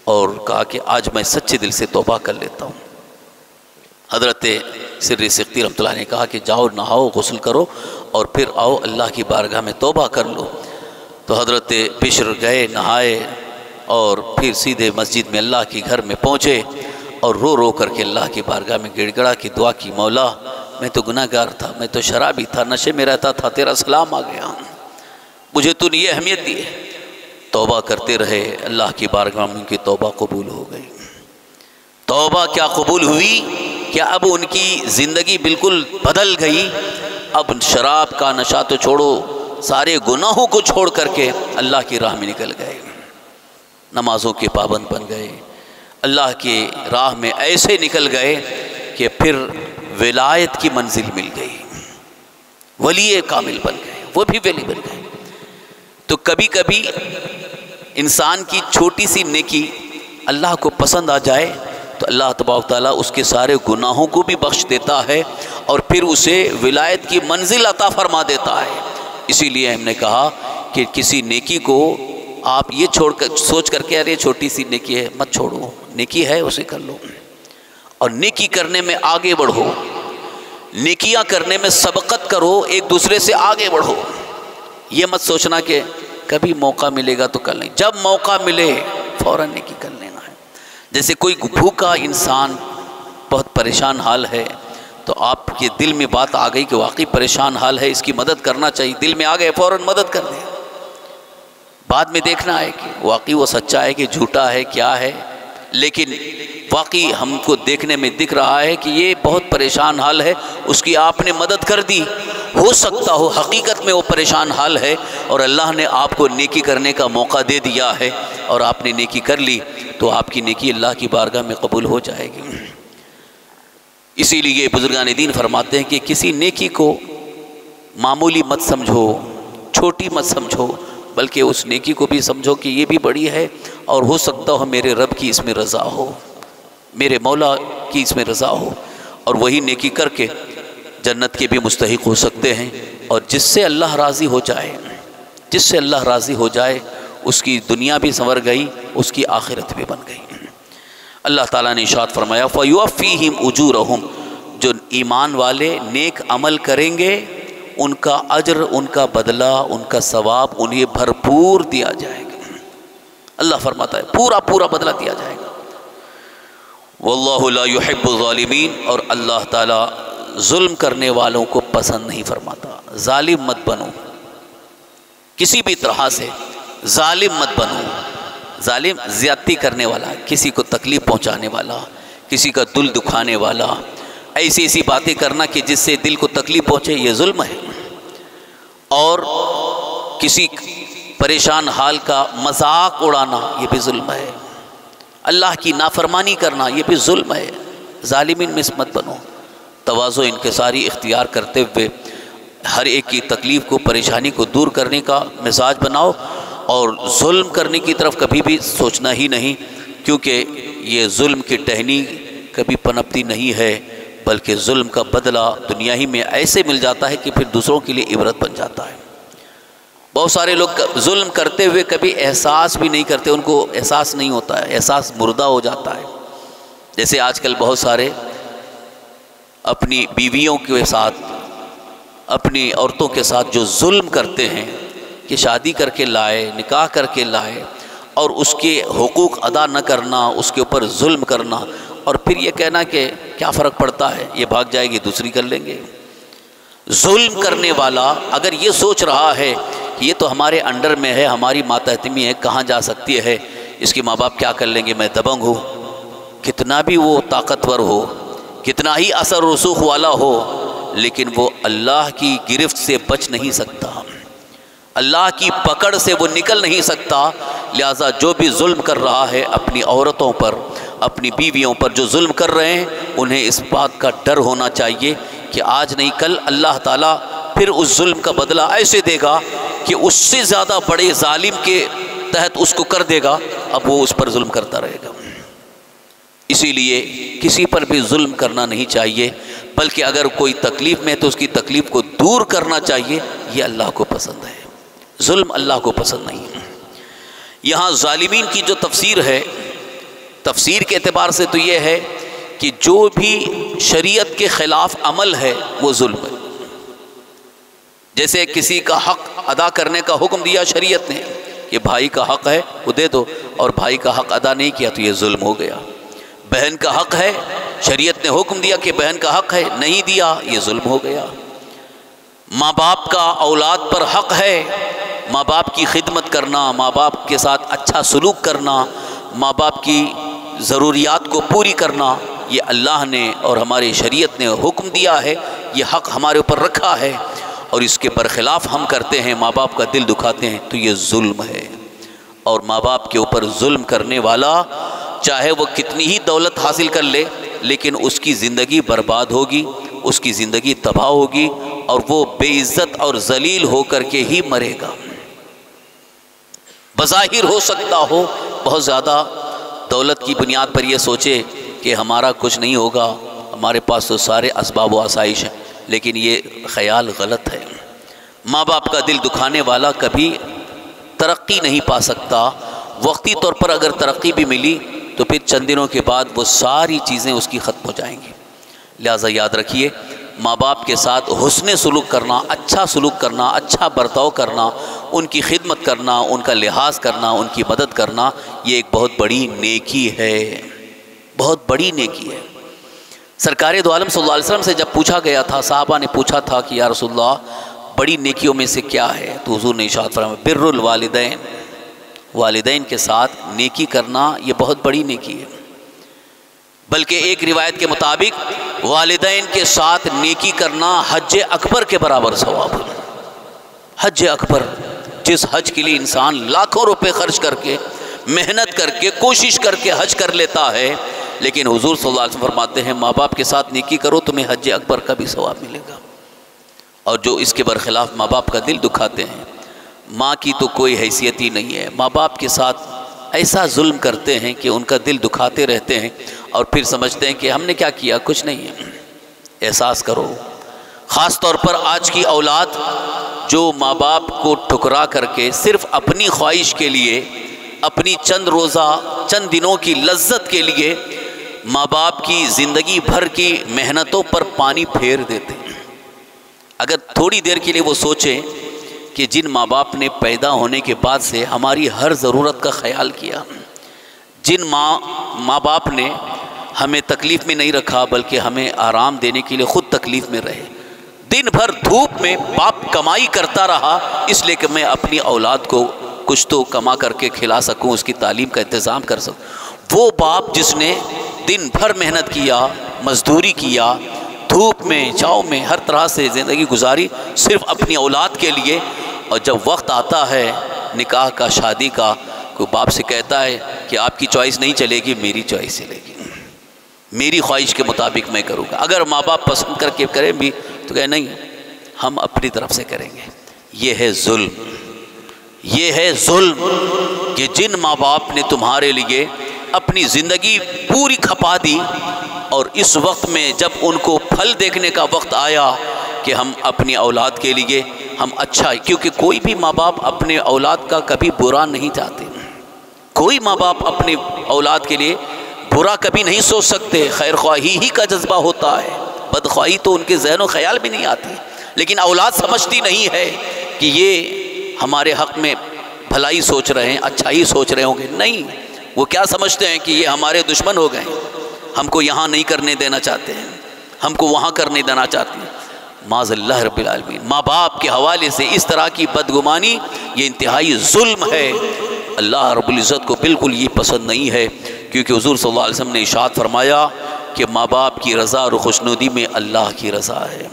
اور کہا کہ آج میں سچے دل سے توبہ کر لیتا ہوں۔ حضرت سری سقطی رحمۃ اللہ نے کہا کہ جاؤ نہاؤ، غسل کرو اور پھر آؤ اللہ کی بارگاہ میں توبہ کر لو۔ تو حضرت بشر گئے، نہائے اور پھر سیدھے مسجد میں اللہ کے گھر میں پہنچے اور رو رو کر کے اللہ کی بارگاہ میں گڑ گڑا کی دعا کی، مولا میں تو گناہ گار تھا، میں تو شرابی تھا، نشے میں رہتا تھا، تیرا سلام آ گیا، مجھے تو نے یہ اہمیت دی ہے۔ توبہ کرتے رہے، اللہ کی بارگاہ میں ان کی توبہ قبول ہو گئی۔ توبہ کیا قبول ہوئی کہ اب ان کی زندگی بالکل بدل گئی۔ اب شراب کا نشہ تو چھوڑو، سارے گناہوں کو چھوڑ کر کے اللہ کی راہ میں نکل گئے، نمازوں کے پابند بن گئے، اللہ کی راہ میں ایسے نکل گئے کہ پھر ولایت کی منزل مل گئی، ولی کامل بن گئے، وہ بھی ولی بن گئے۔ تو کبھی کبھی انسان کی چھوٹی سی نیکی اللہ کو پسند آ جائے تو اللہ تبارک تعالیٰ اس کے سارے گناہوں کو بھی بخش دیتا ہے اور پھر اسے ولایت کی منزل عطا فرما دیتا ہے۔ اسی لیے ہم نے کہا کہ کسی نیکی کو آپ یہ چھوڑ کر سوچ کر کے ارے چھوٹی سی نیکی ہے مت چھوڑو، نیکی ہے اسے کر لو، اور نیکی کرنے میں آگے بڑھو، نیکیاں کرنے میں سبقت کرو، ایک دوسرے سے آگے بڑھو۔ یہ مت سوچنا کہ کبھی موقع ملے گا تو کر لیں، جب موقع ملے فوراً نیکی کر لینا ہے۔ جیسے کوئی بھوکا انسان بہت پریشان حال ہے تو آپ کے دل میں بات آ گئی کہ واقعی پریشان حال ہے، اس کی مدد کرنا چاہیے، دل میں آ گئے فوراً مدد کر دیں۔ بعد میں دیکھنا ہے کہ واقعی وہ سچا ہے کہ جھوٹا ہے، کیا ہے، لیکن واقعی ہم کو دیکھنے میں دکھ رہا ہے کہ یہ بہت پریشان حال ہے، اس کی آپ نے مدد کر دی۔ ہو سکتا ہو حقیقت میں وہ پریشان حال ہے اور اللہ نے آپ کو نیکی کرنے کا موقع دے دیا ہے اور آپ نے نیکی کر لی تو آپ کی نیکی اللہ کی بارگاہ میں قبول ہو جائے گی۔ اسی لیے بزرگان دین فرماتے ہیں کہ کسی نیکی کو معمولی مت سمجھو، چھوٹی مت سمجھو، بلکہ اس نیکی کو بھی سمجھو کہ یہ بھی بڑی ہے اور ہو سکتا ہو میرے رب کی اس میں رضا ہو، میرے مولا کی اس میں رضا ہو، اور وہی نیکی کر کے جنت کے بھی مستحق ہو سکتے ہیں۔ اور جس سے اللہ راضی ہو جائے، جس سے اللہ راضی ہو جائے، اس کی دنیا بھی سنور گئی، اس کی آخرت بھی بن گئی۔ اللہ تعالیٰ نے ارشاد فرمایا فَيُوَفِّيهِمْ أُجُورَهُمْ، جو ایمان والے نیک عمل کریں گے ان کا اجر، ان کا بدلہ، ان کا ثواب انہیں بھرپور دیا جائے گا۔ اللہ فرماتا ہے پورا پورا بدلہ دیا جائے گا۔ وَاللَّهُ لَا يُحِبُّ الظَّالِمِينَ، اور اللہ تعالیٰ ظلم کرنے والوں کو پسند نہیں فرماتا۔ ظالم مت بنو، کسی بھی طرح سے ظالم مت بنو۔ ظالم زیادتی کرنے والا، کسی کو تکلیف پہنچانے والا، کسی کا دل دکھانے والا، ایسی ایسی باتیں کرنا کہ جس سے دل کو تکلیف پہنچے، یہ ظلم ہے۔ اور کسی پریشان حال کا مذاق اڑانا، یہ بھی ظلم ہے۔ اللہ کی نافرمانی کرنا، یہ بھی ظلم ہے۔ ظالمین میں مت بنو، تواضع انکساری اختیار کرتے ہوئے ہر ایک کی تکلیف کو، پریشانی کو دور کرنے کا مزاج بناؤ، اور ظلم کرنے کی طرف کبھی بھی سوچنا ہی نہیں، کیونکہ یہ ظلم کی ٹہنی کبھی پنپتی نہیں ہے، بلکہ ظلم کا بدلہ دنیا ہی میں ایسے مل جاتا ہے کہ پھر دوسروں کے لیے عبرت بن جاتا ہے۔ بہت سارے لوگ ظلم کرتے ہوئے کبھی احساس بھی نہیں کرتے، ان کو احساس نہیں ہوتا ہے، احساس مردہ ہو جاتا ہے۔ جیسے آج کل بہت سارے اپنی بیویوں کے ساتھ، اپنی عورتوں کے ساتھ جو ظلم کرتے ہیں کہ شادی کر کے لائے، نکاح کر کے لائے، اور اس کے حقوق ادا نہ کرنا، اس کے اوپر ظلم کرنا، اور پھر یہ کہنا کہ کیا فرق پڑتا ہے، یہ بھاگ جائے گی دوسری کر لیں گے۔ ظلم کرنے والا اگر یہ سوچ رہا ہے کہ یہ تو ہمارے انڈر میں ہے، ہماری ماتحتمی ہے، کہاں جا سکتی ہے، اس کے ماں باپ کیا کر لیں گے، میں دبنگ ہوں، کتنا بھی وہ طاقتور ہو، کتنا ہی اثر رسوخ والا ہو، لیکن وہ اللہ کی گرفت سے بچ نہیں سکتا، اللہ کی پکڑ سے وہ نکل نہیں سکتا۔ لہٰذا جو بھی ظلم کر رہا ہے اپنی عورتوں پر، اپنی بیویوں پر جو ظلم کر رہے ہیں، انہیں اس بات کا ڈر ہونا چاہیے کہ آج نہیں کل اللہ تعالیٰ پھر اس ظلم کا بدلہ ایسے دے گا کہ اس سے زیادہ بڑے ظالم کے تحت اس کو کر دے گا، اب وہ اس پر ظلم کرتا رہے گا۔ اسی لیے کسی پر بھی ظلم کرنا نہیں چاہیے، بلکہ اگر کوئی تکلیف میں ہے تو اس کی تکلیف کو دور کرنا چاہیے، یہ اللہ کو پسند ہے۔ ظلم اللہ کو پسند نہیں ہے۔ یہاں ظالمین کی جو تفسیر ہے، تفسیر کے اعتبار سے تو یہ ہے کہ جو بھی شریعت کے خلاف عمل ہے وہ ظلم ہے۔ جیسے کسی کا حق ادا کرنے کا حکم دیا شریعت نے کہ بھائی کا حق ہے وہ دے دو، اور بھائی کا حق ادا نہیں کیا تو یہ ظلم ہو گیا۔ بہن کا حق ہے، شریعت نے حکم دیا کہ بہن کا حق ہے، نہیں دیا، یہ ظلم ہو گیا۔ ماں باپ کا اولاد پر حق ہے، ماں باپ کی خدمت کرنا، ماں باپ کے ساتھ اچھا سلوک کرنا، ماں باپ کی ضروریات کو پوری کرنا، یہ اللہ نے اور ہماری شریعت نے حکم دیا ہے، یہ حق ہمارے اوپر رکھا ہے، اور اس کے برخلاف ہم کرتے ہیں، ماں باپ کا دل دکھاتے ہیں، تو یہ ظلم ہے۔ اور ماں باپ کے اوپر ظلم کرنے والا چاہے وہ کتنی ہی دولت حاصل کر لے، لیکن اس کی زندگی برباد ہوگی، اس کی زندگی تباہ ہوگی، اور وہ بے عزت اور ذلیل ہو کر کے ہی مرے گا۔ بظاہر ہو سکتا ہو بہت زیادہ دولت کی بنیاد پر یہ سوچے کہ ہمارا کچھ نہیں ہوگا، ہمارے پاس تو سارے اسباب و آسائش ہیں، لیکن یہ خیال غلط ہے۔ ماں باپ کا دل دکھانے والا کبھی ترقی نہیں پا سکتا۔ وقتی طور پر اگر ترقی بھی ملی تو پھر چند دنوں کے بعد وہ ساری چیزیں اس کی ختم ہو جائیں گی۔ لہٰذا یاد رکھیے، ماں باپ کے ساتھ حسن سلوک کرنا، اچھا سلوک کرنا، اچھا برتاؤ کرنا، ان کی خدمت کرنا، ان کا لحاظ کرنا، ان کی مدد کرنا، یہ ایک بہت بڑی نیکی ہے، بہت بڑی نیکی ہے۔ سرکار دو عالم صلی اللہ علیہ وسلم سے جب پوچھا گیا تھا، صحابہ نے پوچھا تھا کہ یا رسول اللہ بڑی نیکیوں میں سے کیا ہے، تو حضور نے ارشاد فرمایا بر الوالدین، والدین کے ساتھ نیکی کرنا یہ بہت بڑی نیکی ہے۔ بلکہ ایک روایت کے مطابق والدین کے ساتھ نیکی کرنا حج اکبر کے برابر ثواب ہے۔ حج اکبر، جس حج کے لیے انسان لاکھوں روپے خرچ کر کے، محنت کر کے، کوشش کر کے حج کر لیتا ہے، لیکن حضور صلی اللہ علیہ وسلم فرماتے ہیں ماں باپ کے ساتھ نیکی کرو تمہیں حج اکبر کا بھی ثواب ملے گا۔ اور جو اس کے برخلاف ماں باپ کا دل دکھاتے ہیں، ماں کی تو کوئی حیثیت ہی نہیں ہے، ماں باپ کے ساتھ ایسا ظلم کرتے ہیں کہ ان کا دل دکھاتے رہتے ہیں، اور پھر سمجھتے ہیں کہ ہم نے کیا کیا، کچھ نہیں ہے۔ احساس کرو، خاص طور پر آج کی اولاد جو ماں باپ کو ٹھکرا کر کے صرف اپنی خواہش کے لیے، اپنی چند روزہ چند دنوں کی لذت کے لیے ماں باپ کی زندگی بھر کی محنتوں پر پانی پھیر دیتے ہیں۔ اگر تھوڑی دیر کے لیے وہ سوچیں کہ جن ماں باپ نے پیدا ہونے کے بعد سے ہماری ہر ضرورت کا خیال کیا، جن ماں باپ نے ہمیں تکلیف میں نہیں رکھا بلکہ ہمیں آرام دینے کے لیے خود تکلیف میں رہے، دن بھر دھوپ میں باپ کمائی کرتا رہا اس لیے کہ میں اپنی اولاد کو کچھ تو کما کر کے کھلا سکوں، اس کی تعلیم کا انتظام کر سکوں۔ وہ باپ جس نے دن بھر محنت کیا، مزدوری کیا، دھوپ میں چھاؤں میں ہر طرح سے زندگی گزاری صرف اپنی اولاد کے لیے، اور جب وقت آتا ہے نکاح کا، شادی کا، کوئی باپ سے کہتا ہے کہ آپ کی چوائس نہیں چلے گی، میری چوائس چلے گی، میری خواہش کے مطابق میں کروں گا۔ اگر ماں باپ پسند کر کے کریں بھی تو کہے نہیں، ہم اپنی طرف سے کریں گے۔ یہ ہے ظلم، یہ ہے ظلم کہ جن ماں باپ نے تمہارے لیے اپنی زندگی پوری کھپا دی، اور اس وقت میں جب ان کو پھل دیکھنے کا وقت آیا کہ ہم اپنی اولاد کے لیے ہم اچھا، کیونکہ کوئی بھی ماں باپ اپنے اولاد کا کبھی برا نہیں چاہتے، کوئی ماں باپ اپنی اولاد کے لیے برا کبھی نہیں سوچ سکتے، خیر خواہی ہی کا جذبہ ہوتا ہے، بدخواہی تو ان کے ذہن و خیال بھی نہیں آتی، لیکن اولاد سمجھتی نہیں ہے کہ یہ ہمارے حق میں بھلائی سوچ رہے ہیں، اچھائی سوچ رہے ہوں گے، نہیں، وہ کیا سمجھتے ہیں کہ یہ ہمارے دشمن ہو گئے، ہم کو یہاں نہیں کرنے دینا چاہتے ہیں، ہم کو وہاں کرنے دینا چاہتے ہیں۔ معاذ اللہ رب العالمین، ماں باپ کے حوالے سے اس طرح کی بدگمانی یہ انتہائی ظلم ہے، اللہ رب العزت کو بالکل یہ پسند نہیں ہے، کیونکہ حضور صلی اللہ علیہ وسلم نے ارشاد فرمایا کہ ماں باپ کی رضا اور خوشنودی میں اللہ کی رضا ہے،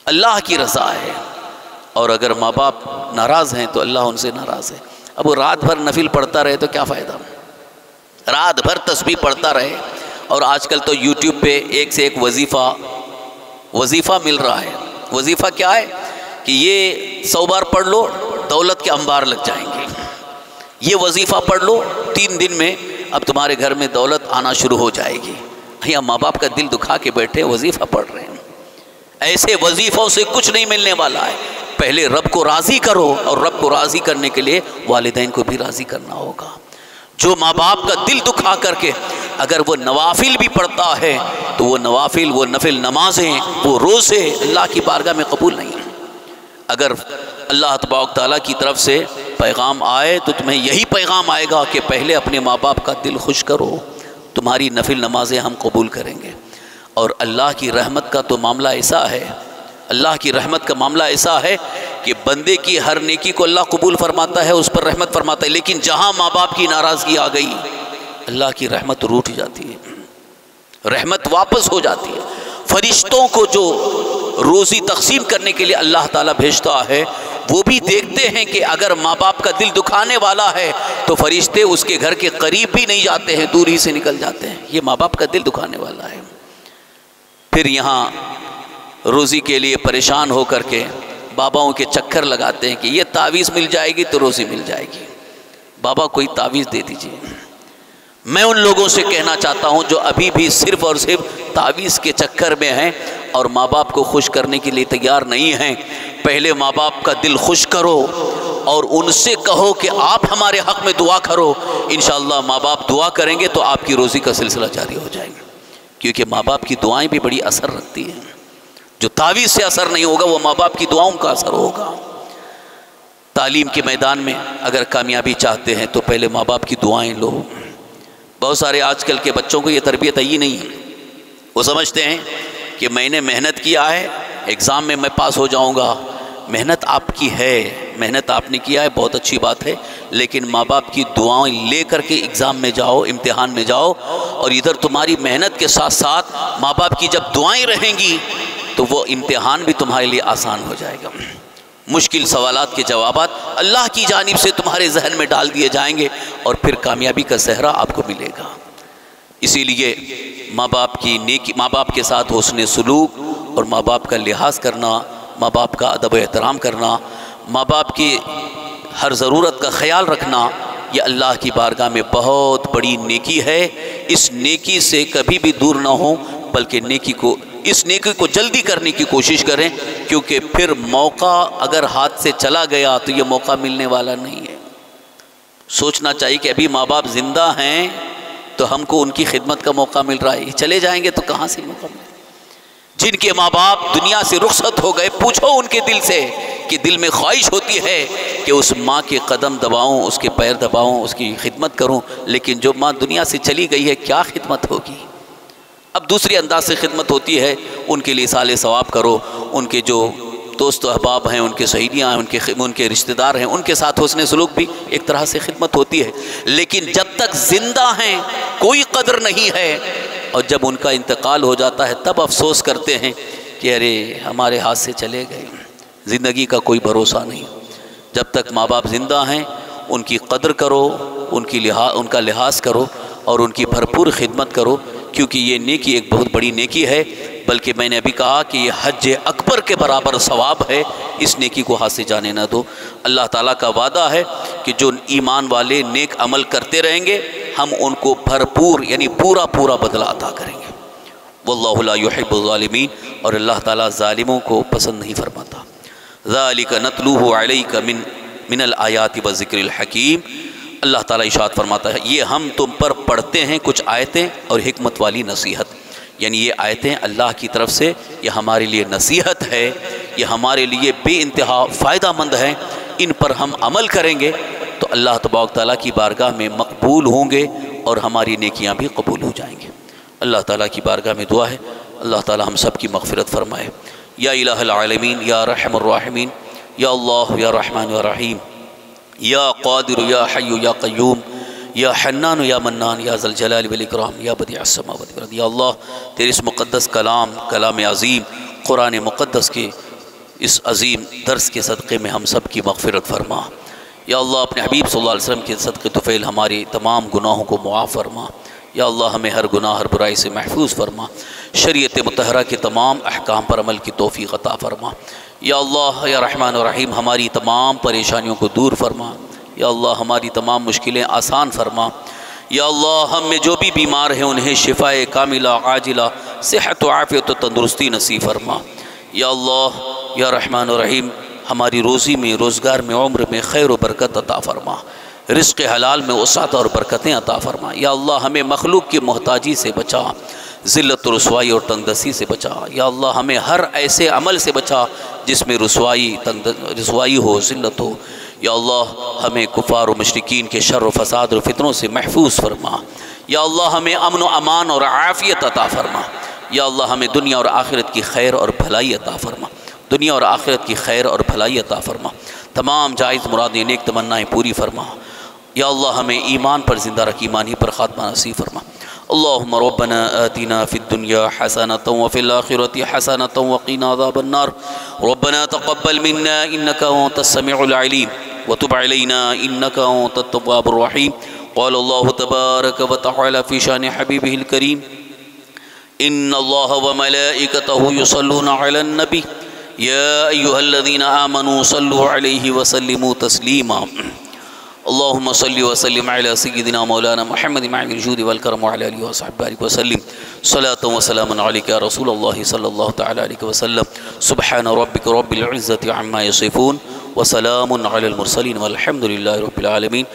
اللہ کی رضا ہے، اور اگر ماں باپ ناراض ہیں تو اللہ ان سے ناراض ہے۔ اب وہ رات بھر نفل پڑھتا رہے تو کیا فائدہ، رات بھر تسبیح پڑھتا رہے، اور آج کل تو یوٹیوب پہ ایک سے ایک وظیفہ مل رہا ہے۔ وظیفہ کیا ہے کہ یہ 100 بار پڑھ لو دولت کے انبار لگ جائیں گے، یہ وظیفہ پڑھ لو 3 دن میں اب تمہارے گھر میں دولت آنا شروع ہو جائے گی۔ یا ماں باپ کا دل دکھا کے بیٹھے وظیفہ پڑھ رہے ہیں، ایسے وظیفوں سے کچھ نہیں ملنے والا ہے۔ پہلے رب کو راضی کرو، اور رب کو راضی کرنے کے لیے والدین کو بھی راضی کرنا ہوگا۔ جو ماں باپ کا دل دکھا کر کے اگر وہ نوافل بھی پڑھتا ہے تو وہ نوافل، وہ نفل نمازیں، وہ روزے اللہ کی بارگاہ میں قبول نہیں۔ اگر اللہ تبارک تعالیٰ کی طرف سے پیغام آئے تو تمہیں یہی پیغام آئے گا کہ پہلے اپنے ماں باپ کا دل خوش کرو، تمہاری نفل نمازیں ہم قبول کریں گے۔ اور اللہ کی رحمت کا تو معاملہ ایسا ہے، اللہ کی رحمت کا معاملہ ایسا ہے کہ بندے کی ہر نیکی کو اللہ قبول فرماتا ہے، اس پر رحمت فرماتا ہے، لیکن جہاں ماں باپ کی ناراضگی آ گئی اللہ کی رحمت روٹ جاتی ہے، رحمت واپس ہو جاتی ہے۔ فرشتوں کو جو روزی تقسیم کرنے کے لیے اللہ تعالیٰ بھیجتا ہے وہ بھی دیکھتے ہیں کہ اگر ماں باپ کا دل دکھانے والا ہے تو فرشتے اس کے گھر کے قریب بھی نہیں جاتے ہیں، دور ہی سے نکل جاتے ہیں، یہ ماں باپ کا دل دکھانے والا ہے۔ پھر یہاں روزی کے لیے پریشان ہو کر کے باباؤں کے چکر لگاتے ہیں کہ یہ تعویذ مل جائے گی تو روزی مل جائے گی، بابا کوئی تعویذ دے دیجیے۔ میں ان لوگوں سے کہنا چاہتا ہوں جو ابھی بھی صرف اور صرف تعویذ کے چکر میں ہیں اور ماں باپ کو خوش کرنے کے لیے تیار نہیں ہیں، پہلے ماں باپ کا دل خوش کرو اور ان سے کہو کہ آپ ہمارے حق میں دعا کرو، انشاءاللہ ماں باپ دعا کریں گے تو آپ کی روزی کا سلسلہ جاری ہو جائے گا، کیونکہ ماں باپ کی دعائیں بھی بڑی اثر رکھتی ہیں۔ جو تعویذ سے اثر نہیں ہوگا وہ ماں باپ کی دعاؤں کا اثر ہوگا۔ تعلیم کے میدان میں اگر کامیابی چاہتے ہیں تو پہلے ماں باپ کی دعائیں لو۔ بہت سارے آج کل کے بچوں کو یہ تربیت آئی نہیں ہے، وہ سمجھتے ہیں کہ میں نے محنت کیا ہے ایگزام میں پاس ہو جاؤں گا۔ محنت آپ کی ہے، محنت آپ نے کیا ہے، بہت اچھی بات ہے، لیکن ماں باپ کی دعائیں لے کر کے ایگزام میں جاؤ، امتحان میں جاؤ، اور ادھر تمہاری محنت کے ساتھ ساتھ ماں باپ کی جب دعائیں رہیں گی تو وہ امتحان بھی تمہارے لیے آسان ہو جائے گا۔ مشکل سوالات کے جوابات اللہ کی جانب سے تمہارے ذہن میں ڈال دیے جائیں گے اور پھر کامیابی کا صحرا آپ کو ملے گا۔ اسی لیے ماں باپ کی نیکی، ماں باپ کے ساتھ حسن سلوک اور ماں باپ کا لحاظ کرنا، ماں باپ کا ادب و احترام کرنا، ماں باپ کی ہر ضرورت کا خیال رکھنا، یہ اللہ کی بارگاہ میں بہت بڑی نیکی ہے۔ اس نیکی سے کبھی بھی دور نہ ہوں، بلکہ اس نیکی کو جلدی کرنے کی کوشش کریں، کیونکہ پھر موقع اگر ہاتھ سے چلا گیا تو یہ موقع ملنے والا نہیں ہے۔ سوچنا چاہیے کہ ابھی ماں باپ زندہ ہیں تو ہم کو ان کی خدمت کا موقع مل رہا ہے، یہ چلے جائیں گے تو کہاں سے موقع ملے۔ جن کے ماں باپ دنیا سے رخصت ہو گئے، پوچھو ان کے دل سے کہ دل میں خواہش ہوتی ہے کہ اس ماں کے قدم دباؤں، اس کے پیر دباؤں، اس کی خدمت کروں، لیکن جو ماں دنیا سے چلی گئی ہے کیا خدمت ہوگی؟ اب دوسری انداز سے خدمت ہوتی ہے، ان کے لیے ایصال ثواب کرو، ان کے جو دوست و احباب ہیں، ان کے سہیلیاں ہیں، ان کے رشتہ دار ہیں، ان کے ساتھ حسن سلوک بھی ایک طرح سے خدمت ہوتی ہے، لیکن جب تک زندہ ہیں کوئی قدر نہیں ہے، اور جب ان کا انتقال ہو جاتا ہے تب افسوس کرتے ہیں کہ ارے ہمارے ہاتھ سے چلے گئے۔ زندگی کا کوئی بھروسہ نہیں، جب تک ماں باپ زندہ ہیں ان کی قدر کرو، ان کا لحاظ کرو اور ان کی بھرپور خدمت کرو، کیونکہ یہ نیکی ایک بہت بڑی نیکی ہے، بلکہ میں نے ابھی کہا کہ یہ حج اکبر کے برابر ثواب ہے، اس نیکی کو ہاتھ سے جانے نہ دو۔ اللہ تعالیٰ کا وعدہ ہے کہ جو ایمان والے نیک عمل کرتے رہیں گے ہم ان کو بھرپور یعنی پورا بدلہ عطا کریں گے۔ واللہ لا يحب الظالمین، اور اللہ تعالیٰ ظالموں کو پسند نہیں فرماتا۔ ذالک نتلوہ علیک من الآیات والذکر الحکیم، اللہ تعالیٰ ارشاد فرماتا ہے یہ ہم تم پر پڑھتے ہیں کچھ آیتیں اور حکمت والی نصیحت، یعنی یہ آیتیں اللہ کی طرف سے یہ ہمارے لیے نصیحت ہے، یہ ہمارے لیے بے انتہا فائدہ مند ہیں، ان پر ہم عمل کریں گے تو اللہ تبارک تعالیٰ کی بارگاہ میں مقبول ہوں گے اور ہماری نیکیاں بھی قبول ہو جائیں گے۔ اللہ تعالیٰ کی بارگاہ میں دعا ہے اللہ تعالیٰ ہم سب کی مغفرت فرمائے۔ یا الہ العالمین، یا رحم الراحمین، یا اللہ یا رحمان یا رحیم، یا قادر یا حی یا قیوم، یا حنان یا منان، یا ذی الجلال والاکرام، یا بدیع السماوات والارض۔ یا اللہ تیرے اس مقدس کلام عظیم قرآن مقدس کے اس عظیم درس کے صدقے میں ہم سب کی مغفرت فرما۔ یا اللہ اپنے حبیب صلی اللہ علیہ وسلم کے صدقے طفیل ہماری تمام گناہوں کو معاف فرما۔ یا اللہ ہمیں ہر گناہ ہر برائی سے محفوظ فرما، شریعت مطہرہ کے تمام احکام پر عمل کی توفیق عطا فرما۔ یا اللہ یا رحمان و رحیم ہماری تمام پریشانیوں کو دور فرما۔ یا اللہ ہماری تمام مشکلیں آسان فرما۔ یا اللہ ہم میں جو بھی بیمار ہیں انہیں شفاء کاملہ عاجلہ، صحت و عافیت و تندرستی نصیب فرما۔ یا اللہ یا رحمان و رحیم ہماری روزی میں، روزگار میں، عمر میں خیر و برکت عطا فرما، رزق حلال میں وسعت اور برکتیں عطا فرما۔ یا اللہ ہمیں مخلوق کی محتاجی سے بچا، ذلت و رسوائی اور تنگدستی سے بچا۔ یا اللہ ہمیں ہر ایسے عمل سے بچا جس میں رسوائی ہو، ذلت ہو۔ یا اللہ ہمیں کفار و مشرکین کے شر و فساد اور فتنوں سے محفوظ فرما۔ یا اللہ ہمیں امن و امان اور عافیت عطا فرما۔ یا اللہ ہمیں دنیا اور آخرت کی خیر اور بھلائی عطا فرما، دنیا اور آخرت کی خیر اور بھلائی عطا فرما، تمام جائز مرادیں نیک تمنائیں پوری فرما۔ یا اللہ ہمیں ایمان پر زندہ رکھ، ایمان ہی پر خاتمہ نصیب فرما۔ اللہم ربنا آتنا فی الدنیا حسنۃ وفی الآخرۃ حسنۃ وقنا عذاب النار۔ ربنا تقبل منا انک انت السمیع العلیم وتب علینا انک انت التواب الرحیم۔ قال اللہ تبارک وتعالی فی شان حبیبہ الکریم ان اللہ وملائکتہ یصلون علی النبی یا ایہا الذین آمنوا صلوا علیہ وسلموا تسلیما۔ اللہم صلی وسلم علی سیدنا مولانا محمد معین الجود والکرم وعلی آلہ وصحبہ بارک وسلم۔ صلاة و سلام علیک یا رسول اللہ صلی اللہ تعالی علیہ وسلم۔ سبحان ربک رب العزة عما یصفون وسلام علی المرسلین والحمد للہ رب العالمین۔